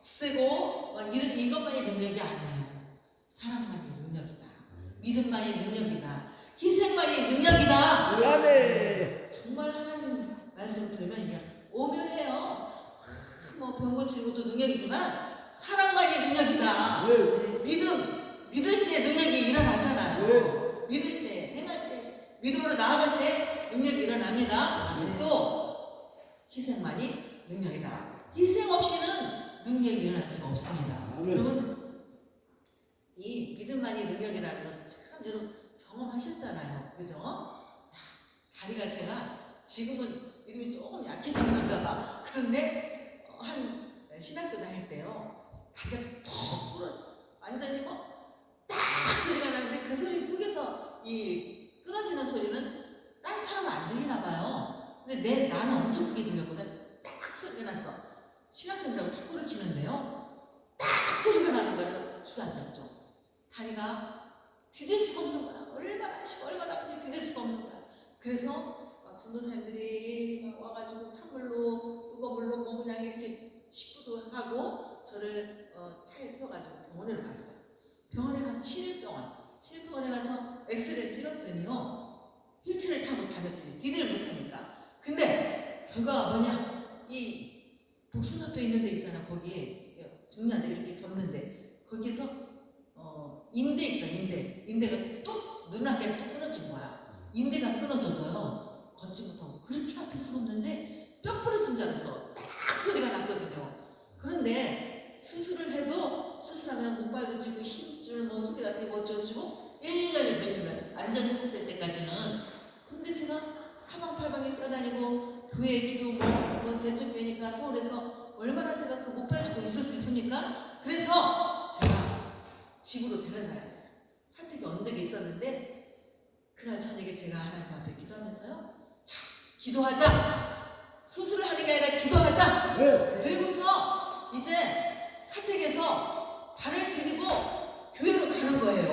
세고 이것만이 능력이 아니에요. 사랑만이 능력이다. 믿음만이 능력이다. 희생만이 능력이다. 정말 하나님 말씀 들으면 이게 오묘해요. 병 고치는 것도 능력이지만 사랑만이 능력이다. 믿을 때 능력이 일어나잖아요. 믿을 때, 행할 때, 믿음으로 나아갈 때 능력이 일어납니다. 또 희생만이 능력이다. 희생 없이는 능력이 일어날 수가 없습니다. 여러분, 이 믿음만이 능력이라는 것은 참 여러분 경험하셨잖아요. 그죠? 다리가 제가 지금은 믿음이 조금 약해서 그런가 봐. 그런데 한 신학교 다닐 때요, 다리가 톡 부러 완전히 딱 소리가 나는데 그 소리 속에서 이 끊어지는 소리는 딴 사람은 안 들리나 봐요. 근데 나는 엄청 크게 들렸거든. 딱 소리가 났어. 신학생들하고 탁구를 치는데요, 딱 소리가 나는 거예요. 주저앉았죠. 다리가 디딜 수가 없는 거야. 얼마나 하시고 얼마나 아픈지 디딜 수가 없는 거야. 그래서 전도사님들이 와가지고 찬물로 뜨거운 물로 그냥 이렇게 식구도 하고 저를 차에 태워가지고 병원으로 갔어요. 병원에 가서 신일병원에 가서 엑스레이 찍었더니요, 휠체어를 타고 다녔더니 디딜을 못하니까. 근데 결과가 뭐냐, 이 복숭아뼈 있는 데 있잖아. 거기에 중요한데 이렇게 접는데 거기에서 인대 있죠. 인대가 뚝 눈앞에 뚝 끊어진 거야. 인대가 끊어져도요, 걷지 못하고 그렇게 아플 수 없는데 뼈 부러진 줄 알았어. 딱 소리가 났거든요. 그런데 수술을 해도, 수술하면 목발도 쥐고 힘줄 속에다 대고 어쩌고 1년이 걸립니다. 완전 회복될 때까지는. 근데 제가 사방팔방에 떠다니고 교회 기도 대책교회니까 서울에서 얼마나 제가 그 목발 쥐고 있을 수 있습니까? 그래서 제가 집으로 데려다가 했어요. 산택이 언덕에 있었는데 그날 저녁에 제가 하나님 앞에 기도하면서요, 자, 기도하자. 수술을 하는 게 아니라 기도하자. 그리고서 이제 산택에서 발을 들이고 교회로 가는 거예요.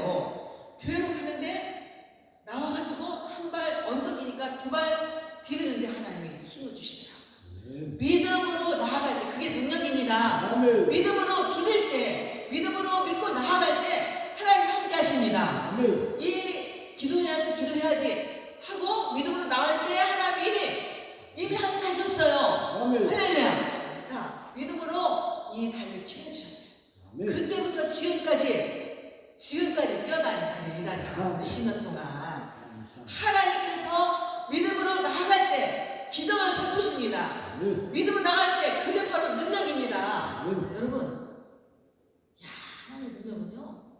교회로 가는데 나와가지고 한 발 언덕이니까 두 발 디디는데 하나님이 힘을 주시더라고요. 믿음으로 나아갈 때 그게 능력입니다. 믿음으로 디딜 때, 믿음으로 믿고 나아갈 때 하나님 함께 하십니다. 이 기도해야지 하고 믿음으로 나갈 때 하나님이 이미 함께 하셨어요. 할렐루야. 자, 믿음으로 이 다리를 치워주셨어요. 그때부터 지금까지 뛰어다니는 이 다리가 몇십 년 동안 하나님께서 믿음으로 나아갈 때 기적을 베푸십니다. 믿음으로 나갈 때 그게 바로 능력입니다. 여러분, 하나님의 능력은요,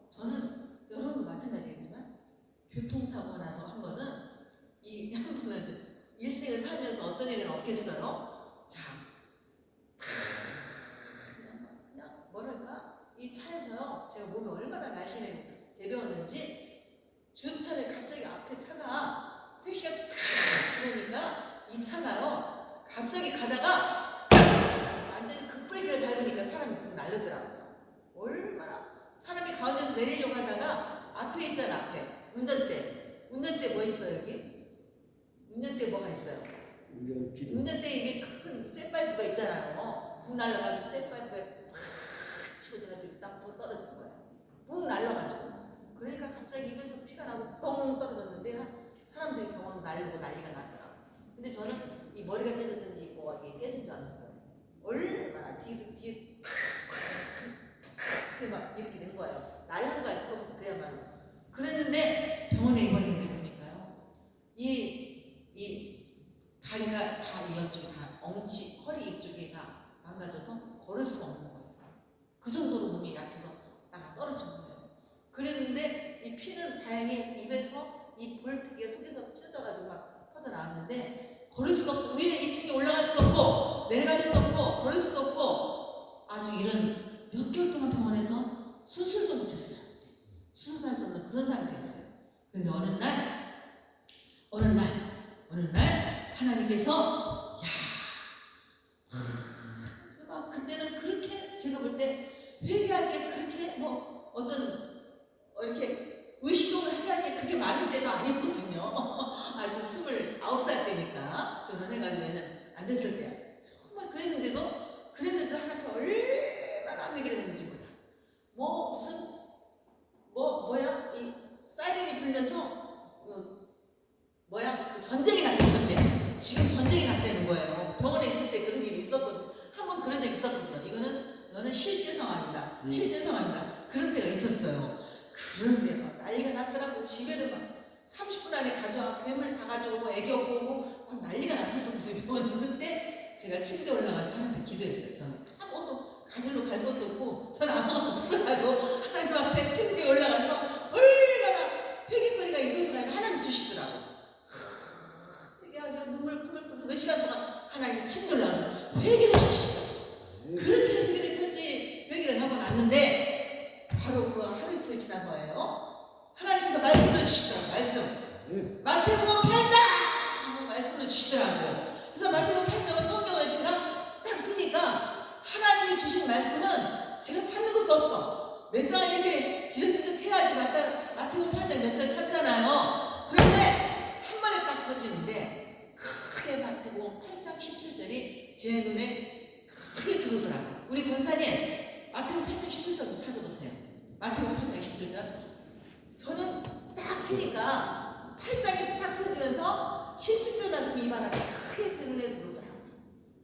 저는 여러분도 마찬가지겠지만 교통사고 나서 한 번은 일생을 살면서 어떤 일은 없겠어요? 자, 그냥 뭐랄까, 이 차에서요, 제가 몸이 얼마나 날씬하게 배배웠는지 주차를 갑자기 앞에 차가 택시가 그러니까 이 차가요, 갑자기 가다가 완전히 급브레이크를 밟으니까 사람이 붕 날르더라고요. 얼마나 사람이 가운데서 내리려고 하다가 앞에 있잖아. 앞에 운전대 뭐 있어요? 여기 운전대 뭐가 있어요? 운전대 이게 큰 쇠파이프가 있잖아요. 붕 날라가지고 쇠파이프에 팍 치고 제가 딱 떨어진 거예요. 붕 날라가지고. 그러니까 갑자기 입에서 피가 나고 뻥 떨어졌는데 사람들이 병원으로 날리고 난리가 났더라고요. 근데 저는 이 머리가 깨졌는지 뭐가 이게 깨진 줄 알았어요. 얼마나 뒤에 막 이렇게 된 거예요. 날린 거예요. 그야말로. 그랬는데 병원에 입원했는데 보니까요, 이 다리가 다 이쪽이 다 엉치, 허리 이쪽이 다 망가져서 걸을 수가 없는 거예요. 그 정도로 몸이 약해서 나가 떨어진 거예요. 그랬는데 이 피는 다행히 입에서 이 볼피게 속에서 찢어져가지고 막 퍼져 나왔는데 걸을 수도 없어. 위에 2층에 올라갈 수도 없고 내려갈 수도 없고 걸을 수도 없고 아주 이런 몇 개월 동안 병원에서 수술도 못했어요. 수술할 수 없는 그런 상태였어요. 근데 어느 날 하나님께서 막 그때는 그렇게 제가 볼 때 회개할 게 그렇게 뭐 어떤 이렇게 의식적으로 회개할 게 그렇게 많은 때도 아니거든요. 아주 29살 때니까 결혼해가지고 애는 안 됐을 때야. 정말 그랬는데도 하나님 저는 실제 상황입니다. 실제 상황입니다. 그런 때가 있었어요. 그런데 막 난리가 났더라고. 집에를 막 30분 안에 가져와 뱀을 다 가져오고 애기 오고 막 난리가 났었어요. 병원에. 그때 제가 침대에 올라가서 하나님께 기도했어요. 저는 아무것도 가지러 갈 것도 없고 저는 아무것도 없더라고. 하나님 앞에 침대에 올라가서 얼마나 회개거리가 있어서 하나님 주시더라고. 회개하며 눈물 콧물 몇 시간 동안 하나님 침대에 올라가서 회개를 시키시더라고. 그렇게 회개를 철저히 회개를 하고 났는데 바로 그 하루 이틀 지나서예요. 하나님께서 말씀을 주시더라고요. 말씀. 마태복음 8장 말씀을 주시더라고요. 그래서 마태복음 8장을 성경을 제가 딱 펴니까 하나님이 주신 말씀은 제가 찾는 것도 없어. 몇 장을 이렇게 뒤적뒤적 해야지 마태복음 8장 몇 장 찾잖아요. 그런데 한 번에 딱 펴지는데 크게 마태복음 8장 17절이 제 눈에 크게 들어오더라고요. 우리 권사님 마태복음 8장 17절 찾아보세요. 마태복음 8장 17절. 저는 딱 보니까 8장이 딱 펴지면서 17절 말씀이 입안에 크게 제 눈에 들어오더라고요.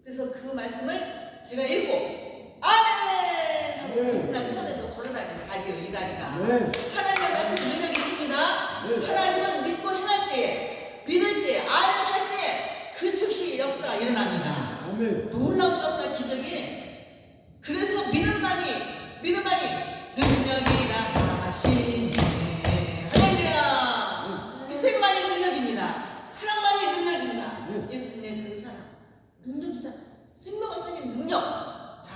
그래서 그 말씀을 제가 읽고 아멘! 하고 그날 편에서 걸어다니는 다리예요. 이 다리가. 하나님의 말씀 능력이 있습니다. 하나님은 믿고 행할 때, 믿을 때, 할 때 그 즉시 역사가 일어납니다. 놀라운 역사 기적이. 그래서 믿음만이 능력이라 하시니 희생만이 능력입니다. 사랑만이 능력입니다. 예수님의 그 사랑 능력이잖아. 생명을 살리는 능력. 자,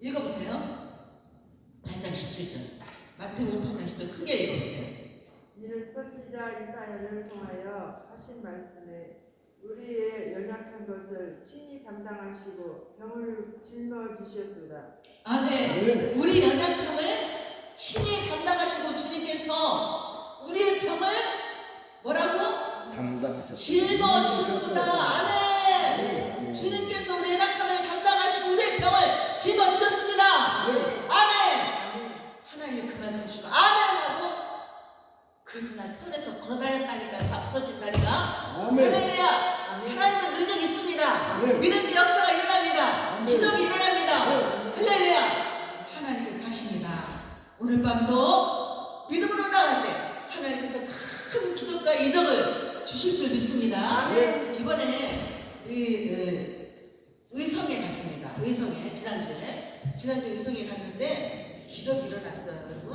읽어보세요. 8장 17절. 마태복음 8장 17절 크게 읽어보세요. 이는 선지자 이사야를 통하여 하신 말씀에 우리의 연약한 것을 친히 담당하시고 병을 짊어지셨도다. 아멘. 우리 연약함을 친히 담당하시고 주님께서 우리의 병을 뭐라고? 짊어지셨도다. 아멘. 주님께서 우리의 연약함을 담당하시고 우리의 병을 짊어지셨습니다. 아멘. 하나님이 그 말씀 주시고 아멘 하고 그날 편에서 걸어다녔다니까 다 부서진다니까. 할렐루야. 하나님은 능력이 있습니다. 믿음의 역사가 일어납니다. 기적이 일어납니다. 할렐루야. 하나님께서 하십니다. 오늘 밤도 믿음으로 나갈 때 하나님께서 큰 기적과 이적을 주실 줄 믿습니다. 이번에 우리 의성에 갔습니다. 의성에 지난주에 의성에 갔는데 기적이 일어났어요, 여러분.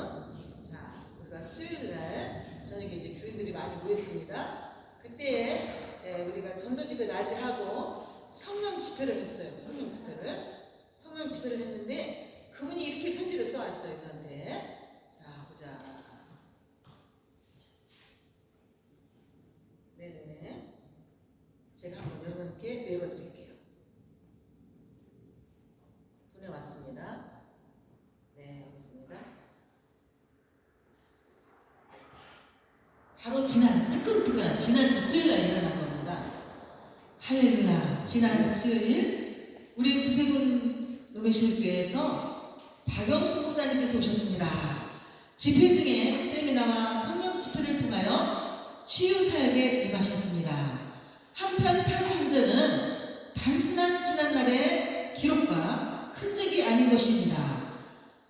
자, 우리가 수요일날 저녁에 이제 교인들이 많이 모였습니다. 그때 우리가 전도집회 낮에 하고 성령 집회를 했어요. 성령 집회를 했는데 그분이 이렇게 편지를 써왔어요, 저한테. 자, 보자. 네네네. 제가 한번 여러분께 읽어드릴게요. 보내왔습니다. 네, 여기 있습니다. 바로 뜨끈뜨끈한 지난주 수요일날 일어난 겁니다. 할렐루야. 지난 수요일 우리 구세군 노매실교회에서 박영수 목사님께서 오셨습니다. 집회 중에 세미나와 성령 집회를 통하여 치유사역에 임하셨습니다. 한편 사도행전은 단순한 지난날의 기록과 흔적이 아닌 것입니다.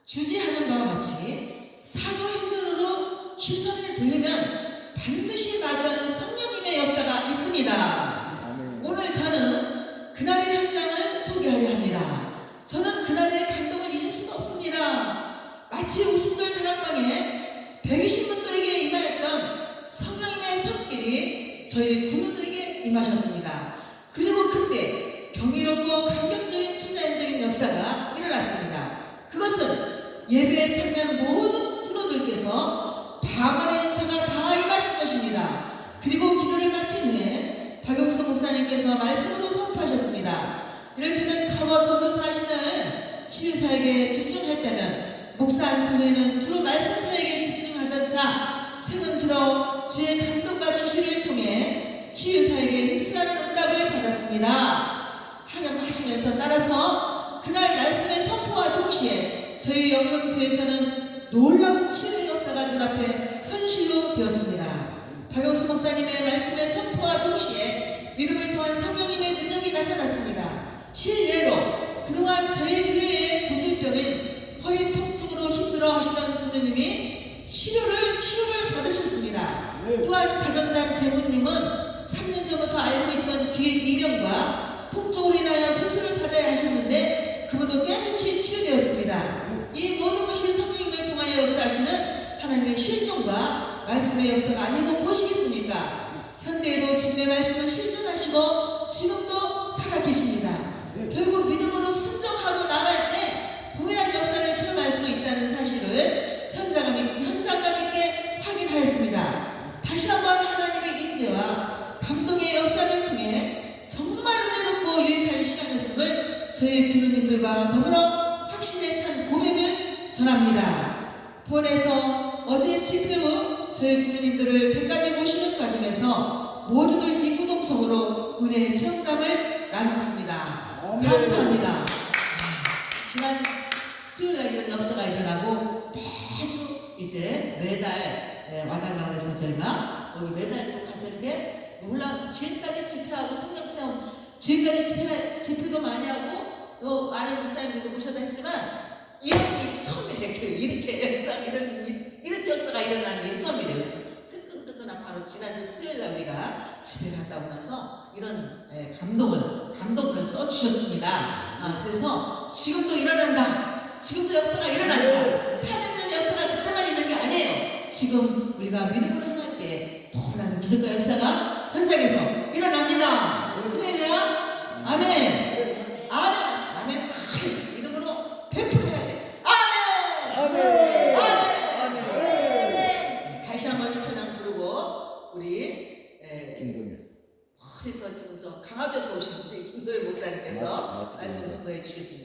주지하는 바와 같이 사도행전으로 시선을 돌리면 반드시 마주하는 성령님의 역사가 있습니다. 오늘 저는 그날의 현장을 소개하려 합니다. 저는 그날의 감동을 잊을 수가 없습니다. 마치 우승돌 다락방에 120분도에게 임하였던 성령님의 손길이 저희 군우들에게 임하셨습니다. 그리고 그때 경이롭고 감격적인 초자연적인 역사가 일어났습니다. 그것은 예배에 참여한 모든 군우들께서 방언의 인사가 다 임하신 것입니다. 그리고 기도를 마친 후에 박용수 목사님께서 말씀으로 선포하셨습니다. 이를테면 과거 전도사 시절 치유사역에 집중했다면 목사 안수에는 주로 말씀사역에 집중하던 자 최근 들어 주의 감동과 지시를 통해 치유사역에 휩쓸라는 응답을 받았습니다. 하시면서 따라서 그날 말씀의 선포와 동시에 저희 영문교회에서는 놀라운 치유의 역사가 눈앞에 현실로 되었습니다. 박영수 목사님의 말씀의 선포와 동시에 믿음을 통한 성령님의 능력이 나타났습니다. 실례로 그동안 저희 교회의 고질병 주님이 치료를 받으셨습니다. 또한 가정단 재무님은 3년 전부터 알고 있던 귀의 이명과 통증으로 인하여 수술을 받아야 하셨는데 그분도 깨끗이 치유되었습니다. 이 모든 것이 성령님을 통하여 역사하시는 하나님의 실존과 말씀의 역사가 아니고 무엇이겠습니까? 현대에도 주님의 말씀을 실존하시고 지금도 살아계십니다. 결국 믿음으로 순종하고 나갈 때 동일한 역사를 체험할 수 있다는 사실을 현장감 있게 확인하였습니다. 다시 한번 하나님의 인재와 감동의 역사를 통해 정말 은혜롭고 유익한 시간이었음을 저희 주님들과 더불어 확신에 찬 고백을 전합니다. 부원에서 어제 집회 후 저희 주님들을 대까지 모시는 과정에서 모두들 이구동성으로 은혜의 체험감을 나눴습니다. 감사합니다. 지난 수요일날 이런 역사가 일어나고 매주 이제 매달 와달라고 해서 저희가 여기 매달 또 가서 이렇게 물론 지금까지 집회하고 성경체험 지금까지 집회도 많이 하고 또 많은 목사님들도 모셔다 했지만 이런 일이 처음이에요. 이렇게 역사가 일어나는 일이 처음이래요. 그래서 뜨끈뜨끈한 바로 지난주 수요일날 우리가 집회 갔다 오고 나서 이런 감동을 써주셨습니다. 그래서 지금도 일어난다. 지금도 역사가 일어난다. 4년 전 역사가 그때만 있는 게 아니에요. 지금 우리가 믿음으로 행할 때 놀라운 기적과 역사가 현장에서 일어납니다. 할렐루야. 아멘. 아멘. 큰 믿음으로 베풀어야 돼. 아멘. 다시 한번 이 찬양 부르고 우리 그래서 지금 저 강화도에서 오신 우리 김도일 목사님께서 말씀 증거해 주시겠습니다.